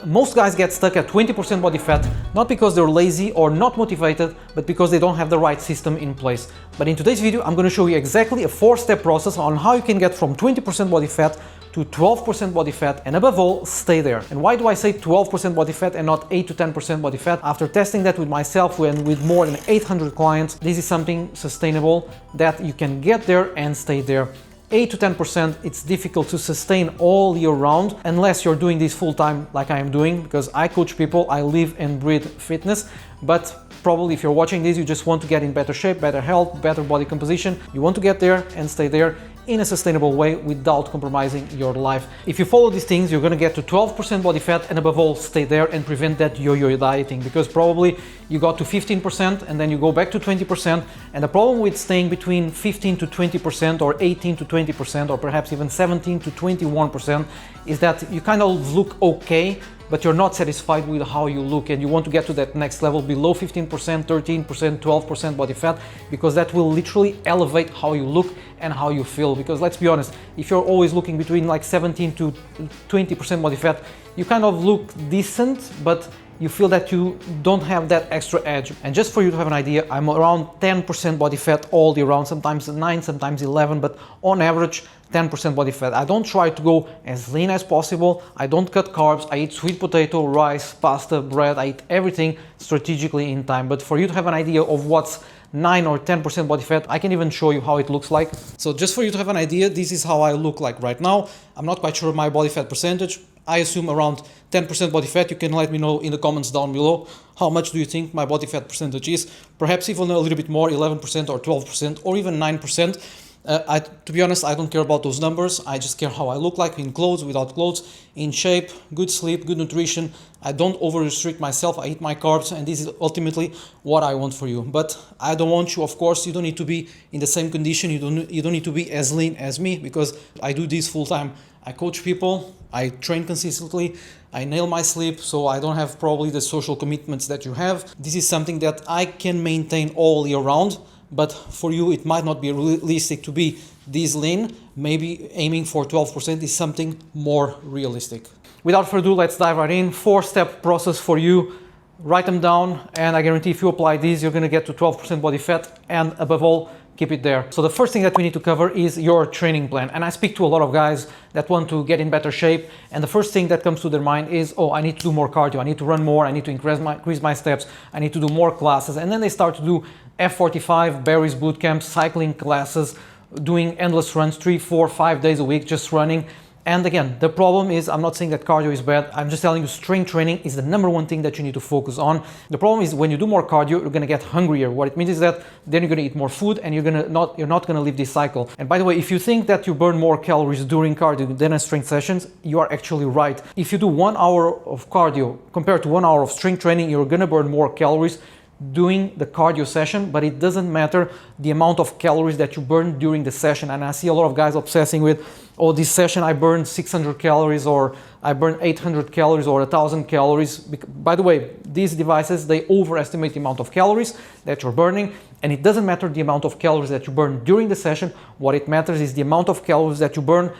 But most guys get stuck at 20% body fat, not because they're lazy or not motivated, but because they don't have the right system in place. But in today's video, I'm going to show you exactly a 4-step process on how you can get from 20% body fat to 12% body fat, and above all, stay there. And why do I say 12% body fat and not 8 to 10% body fat? After testing that with myself and with more than 800 clients, this is something sustainable that you can get there and stay there. 8 to 10%, it's difficult to sustain all year round unless you're doing this full time like I am doing, because I coach people, I live and breathe fitness. But probably if you're watching this, you just want to get in better shape, better health, better body composition. You want to get there and stay there in a sustainable way without compromising your life. If you follow these things, you're gonna get to 12% body fat, and above all, stay there and prevent that yo-yo dieting, because probably you got to 15% and then you go back to 20%. And the problem with staying between 15 to 20% or 18 to 20% or perhaps even 17 to 21% is that you kind of look okay, but you're not satisfied with how you look, and you want to get to that next level below 15%, 13%, 12% body fat, because that will literally elevate how you look and how you feel. Because let's be honest, if you're always looking between like 17 to 20% body fat, you kind of look decent, but you feel that you don't have that extra edge. And just for you to have an idea, I'm around 10% body fat all year round, sometimes 9, sometimes 11, but on average 10% body fat. I don't try to go as lean as possible. I don't cut carbs. I eat sweet potato, rice, pasta, bread. I eat everything strategically in time. But for you to have an idea of what's 9 or 10% body fat, I can even show you how it looks like. So just for you to have an idea, this is how I look like right now. I'm not quite sure my body fat percentage. I assume around 10% body fat. You can let me know in the comments down below how much do you think my body fat percentage is. Perhaps even a little bit more, 11% or 12% or even 9%. To be honest, I don't care about those numbers. I just care how I look like in clothes, without clothes, in shape, good sleep, good nutrition. I don't over restrict myself. I eat my carbs, and this is ultimately what I want for you. But I don't want you, of course, you don't need to be in the same condition. You don't need to be as lean as me, because I do this full time. I coach people, I train consistently, I nail my sleep, so I don't have probably the social commitments that you have. This is something that I can maintain all year round. But for you, it might not be realistic to be this lean. Maybe aiming for 12% is something more realistic. Without further ado, let's dive right in. 4-step process for you. Write them down, and I guarantee if you apply these, you're gonna get to 12% body fat, and above all, keep it there. So the first thing that we need to cover is your training plan. And I speak to a lot of guys that want to get in better shape, and the first thing that comes to their mind is, oh, I need to do more cardio, I need to run more, I need to increase my steps, I need to do more classes. And then they start to do F45, Barry's bootcamp, cycling classes, doing endless runs 3, 4, 5 days a week, just running. And again, the problem is, I'm not saying that cardio is bad. I'm just telling you strength training is the #1 thing that you need to focus on. The problem is when you do more cardio, you're gonna get hungrier. What it means is that then you're gonna eat more food, and you're not gonna leave this cycle. And by the way, if you think that you burn more calories during cardio than in strength sessions, you are actually right. If you do 1 hour of cardio compared to 1 hour of strength training, you're gonna burn more calories doing the cardio session, but it doesn't matter the amount of calories that you burn during the session. And I see a lot of guys obsessing with, oh, this session I burned 600 calories, or I burned 800 calories or 1,000 calories. By the way, these devices, they overestimate the amount of calories that you're burning, and it doesn't matter the amount of calories that you burn during the session. What it matters is the amount of calories that you burn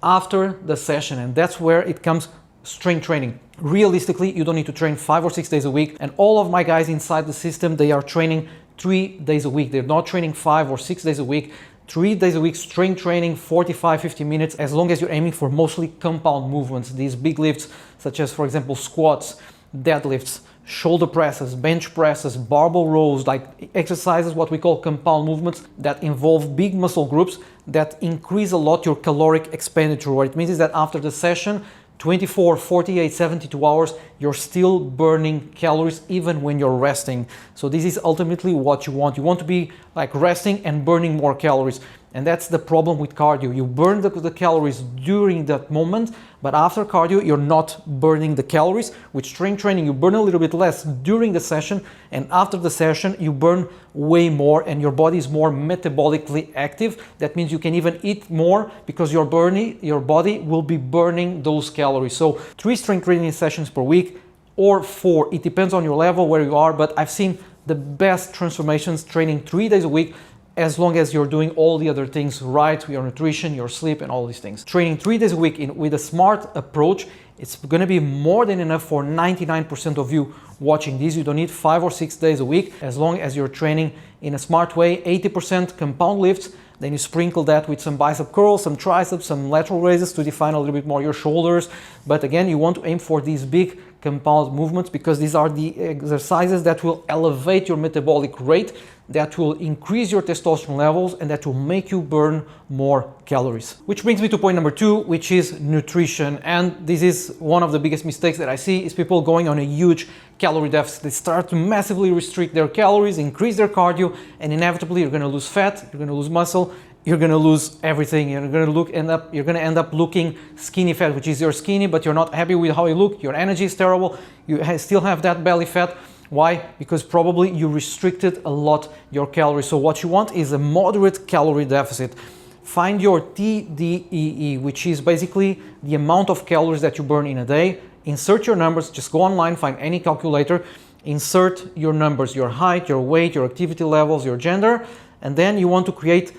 after the session, and that's where it comes strength training. Realistically, you don't need to train 5 or 6 days a week, and all of my guys inside the system, they are training 3 days a week. They're not training 5 or 6 days a week. 3 days a week strength training, 45, 50 minutes, as long as you're aiming for mostly compound movements, these big lifts such as, for example, squats, deadlifts, shoulder presses, bench presses, barbell rows, like exercises, what we call compound movements that involve big muscle groups that increase a lot your caloric expenditure. What it means is that after the session, 24, 48, 72 hours, you're still burning calories even when you're resting. So this is ultimately what you want. You want to be like resting and burning more calories. And that's the problem with cardio. You burn the calories during that moment, but after cardio, you're not burning the calories. With strength training, you burn a little bit less during the session, and after the session, you burn way more, and your body is more metabolically active. That means you can even eat more because your body will be burning those calories. So 3 strength training sessions per week, or 4. It depends on your level, where you are, but I've seen the best transformations training 3 days a week, as long as you're doing all the other things right, your nutrition, your sleep, and all these things. Training 3 days a week with a smart approach It's going to be more than enough for 99% of you watching this. You don't need 5 or 6 days a week, as long as you're training in a smart way. 80% compound lifts, then you sprinkle that with some bicep curls, some triceps, some lateral raises to define a little bit more your shoulders. But again, you want to aim for these big compound movements, because these are the exercises that will elevate your metabolic rate, that will increase your testosterone levels, and that will make you burn more calories. Which brings me to point number 2, which is nutrition. And this is one of the biggest mistakes that I see, is people going on a huge calorie deficit. They start to massively restrict their calories, increase their cardio, and inevitably you're going to lose fat, you're going to lose muscle, you're going to lose everything. You're going to end up looking skinny fat, which is you're skinny, but you're not happy with how you look. Your energy is terrible. You still have that belly fat. Why? Because probably you restricted a lot your calories. So what you want is a moderate calorie deficit. Find your TDEE, which is basically the amount of calories that you burn in a day. Insert your numbers. Just go online, find any calculator, insert your numbers, your height, your weight, your activity levels, your gender, and then you want to create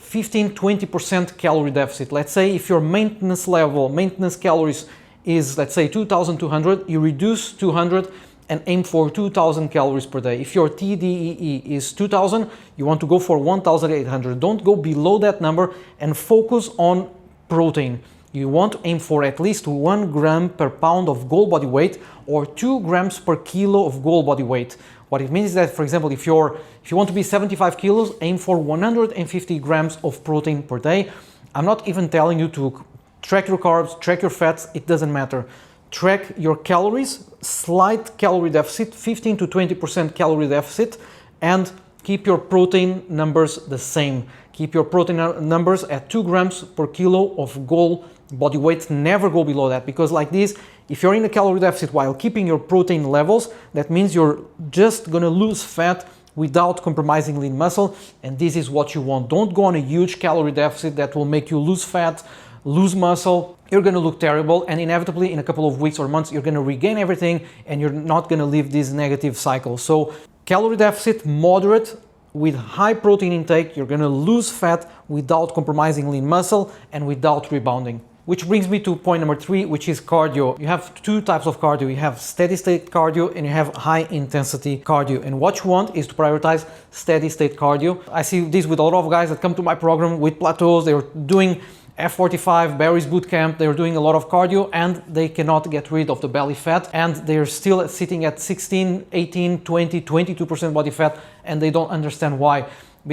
15-20% calorie deficit. Let's say if your maintenance calories is, let's say 2,200, you reduce 200 and aim for 2,000 calories per day. If your TDEE is 2,000, you want to go for 1,800. Don't go below that number, and focus on protein. You want to aim for at least 1 gram per pound of goal body weight, or 2 grams per kilo of goal body weight. What it means is that, for example, if you want to be 75 kilos, aim for 150 grams of protein per day. I'm not even telling you to track your carbs, track your fats, it doesn't matter. Track your calories, slight calorie deficit, 15 to 20% calorie deficit, and keep your protein numbers the same. Keep your protein numbers at 2 grams per kilo of goal body weight. Never go below that, because like this, if you're in a calorie deficit while keeping your protein levels, that means you're just gonna lose fat without compromising lean muscle, and this is what you want. Don't go on a huge calorie deficit that will make you lose fat, lose muscle. You're gonna look terrible, and inevitably in a couple of weeks or months you're gonna regain everything, and you're not gonna live this negative cycle. So calorie deficit, moderate, with high protein intake. You're gonna lose fat without compromising lean muscle and without rebounding. Which brings me to point number 3, which is cardio. You have 2 types of cardio. You have steady state cardio and you have high intensity cardio. And what you want is to prioritize steady state cardio. I see this with a lot of guys that come to my program with plateaus. They're doing F45, Barry's bootcamp, they're doing a lot of cardio and they cannot get rid of the belly fat, and they're still sitting at 16, 18, 20, 22% body fat, and they don't understand why.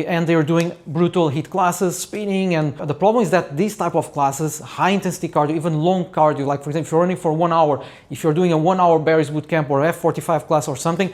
And they're doing brutal HIIT classes, spinning, and the problem is that these type of classes, high intensity cardio, even long cardio, like for example, if you're running for 1 hour, if you're doing a 1 hour Barry's bootcamp or F45 class or something,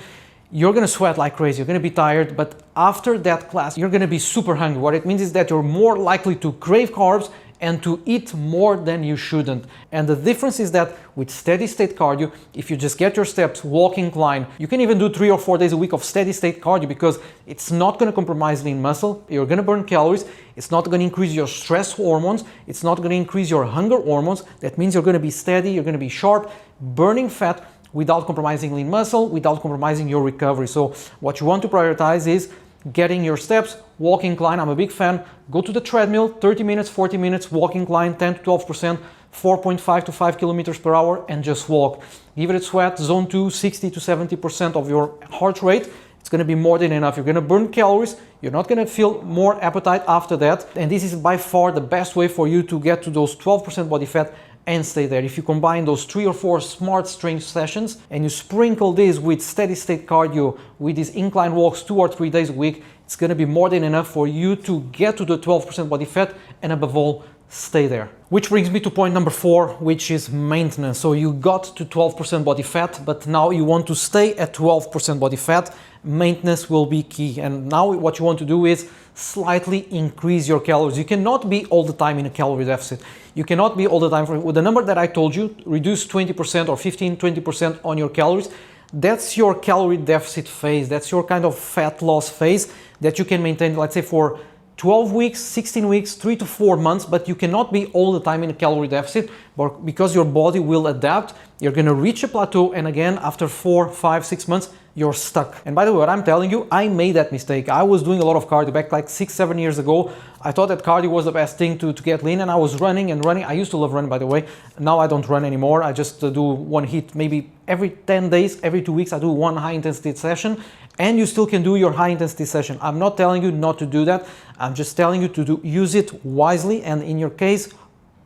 you're gonna sweat like crazy, you're gonna be tired, but after that class, you're gonna be super hungry. What it means is that you're more likely to crave carbs and to eat more than you shouldn't. And the difference is that with steady state cardio, if you just get your steps, walk, incline, you can even do 3 or 4 days a week of steady state cardio, because it's not gonna compromise lean muscle, you're gonna burn calories, it's not gonna increase your stress hormones, it's not gonna increase your hunger hormones. That means you're gonna be steady, you're gonna be sharp, burning fat without compromising lean muscle, without compromising your recovery. So what you want to prioritize is getting your steps, walk, incline. I'm a big fan. Go to the treadmill, 30 minutes, 40 minutes, walk, incline, 10 to 12%, 4.5 to 5 kilometers per hour, and just walk. Give it a sweat, zone 2, 60 to 70% of your heart rate. It's gonna be more than enough. You're gonna burn calories. You're not gonna feel more appetite after that. And this is by far the best way for you to get to those 12% body fat and stay there. If you combine those 3 or 4 smart strength sessions and you sprinkle this with steady state cardio, with these incline walks 2 or 3 days a week, it's gonna be more than enough for you to get to the 12% body fat and above all, stay there. Which brings me to point number 4, which is maintenance. So you got to 12% body fat, but now you want to stay at 12% body fat. Maintenance will be key. And now what you want to do is slightly increase your calories. You cannot be all the time in a calorie deficit. You cannot be all the time, with the number that I told you, reduce 20% or 15, 20% on your calories. That's your calorie deficit phase. That's your kind of fat loss phase that you can maintain, let's say, for 12 weeks, 16 weeks, 3 to 4 months, but you cannot be all the time in a calorie deficit, but because your body will adapt, you're going to reach a plateau, and again, after 4, 5, 6 months, you're stuck. And by the way, what I'm telling you, I made that mistake. I was doing a lot of cardio back like 6, 7 years ago. I thought that cardio was the best thing to get lean, and I was running and running. I used to love running, by the way. Now I don't run anymore. I just do one hit maybe every 10 days, every 2 weeks. I do one high intensity session, and you still can do your high intensity session. I'm not telling you not to do that. I'm just telling you to use it wisely, and in your case,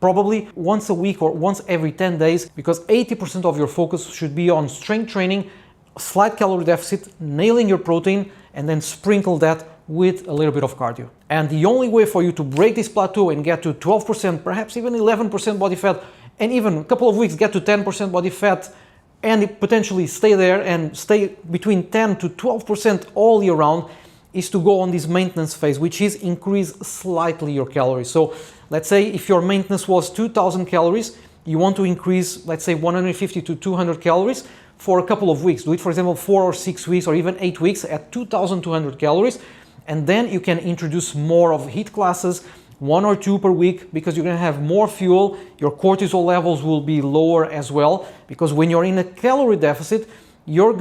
probably once a week or once every 10 days, because 80% of your focus should be on strength training, slight calorie deficit, nailing your protein, and then sprinkle that with a little bit of cardio. And the only way for you to break this plateau and get to 12%, perhaps even 11% body fat, and even a couple of weeks get to 10% body fat, and potentially stay there and stay between 10 to 12% all year round, is to go on this maintenance phase, which is increase slightly your calories. So let's say if your maintenance was 2000 calories, you want to increase, let's say 150 to 200 calories for a couple of weeks. Do it, for example, 4 or 6 weeks or even 8 weeks at 2200 calories. And then you can introduce more of HIIT classes, 1 or 2 per week, because you're going to have more fuel. Your cortisol levels will be lower as well, because when you're in a calorie deficit, your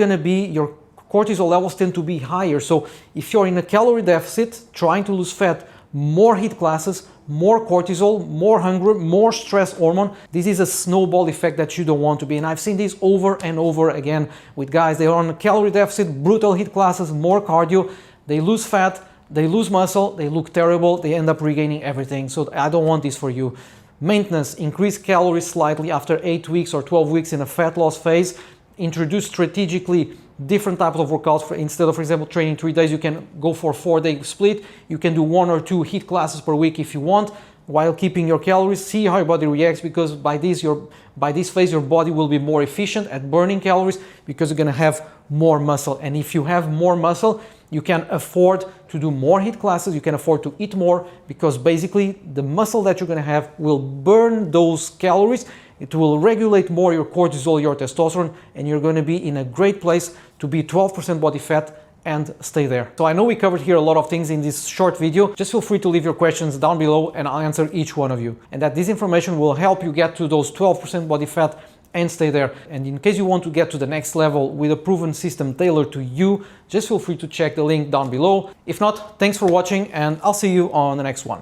cortisol levels tend to be higher. So if you're in a calorie deficit, trying to lose fat, more HIIT classes, more cortisol, more hunger, more stress hormone. This is a snowball effect that you don't want to be. And I've seen this over and over again with guys. They are on a calorie deficit, brutal HIIT classes, more cardio. They lose fat, they lose muscle, they look terrible, they end up regaining everything. So I don't want this for you. Maintenance, increase calories slightly after 8 weeks or 12 weeks in a fat loss phase. Introduce strategically different types of workouts. Instead of, for example, training 3 days, you can go for 4-day split. You can do 1 or 2 HIIT classes per week if you want, while keeping your calories. See how your body reacts, because by this phase your body will be more efficient at burning calories, because you're going to have more muscle. And if you have more muscle, you can afford to do more HIIT classes, you can afford to eat more, because basically the muscle that you're going to have will burn those calories. It will regulate more your cortisol, your testosterone, and you're going to be in a great place to be 12% body fat and stay there. So I know we covered here a lot of things in this short video. Just feel free to leave your questions down below and I'll answer each one of you. And that this information will help you get to those 12% body fat and stay there. And in case you want to get to the next level with a proven system tailored to you, just feel free to check the link down below. If not, thanks for watching, and I'll see you on the next one.